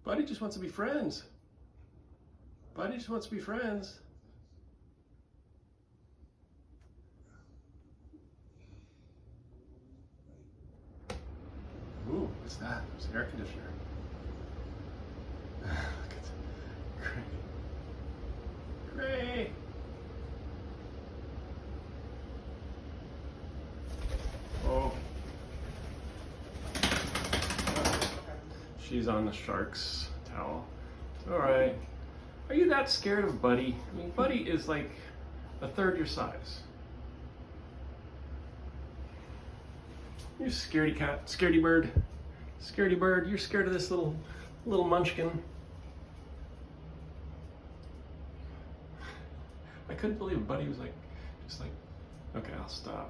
Buddy just wants to be friends. Buddy just wants to be friends. Ooh, what's that? It's an air conditioner. Look at Gray. Gray. Oh. She's on the shark's towel. It's all right. Are you that scared of Buddy? I mean, Buddy is like a third your size. You scaredy cat, scaredy bird. Scaredy bird, you're scared of this little munchkin. I couldn't believe Buddy was like, just like, okay, I'll stop.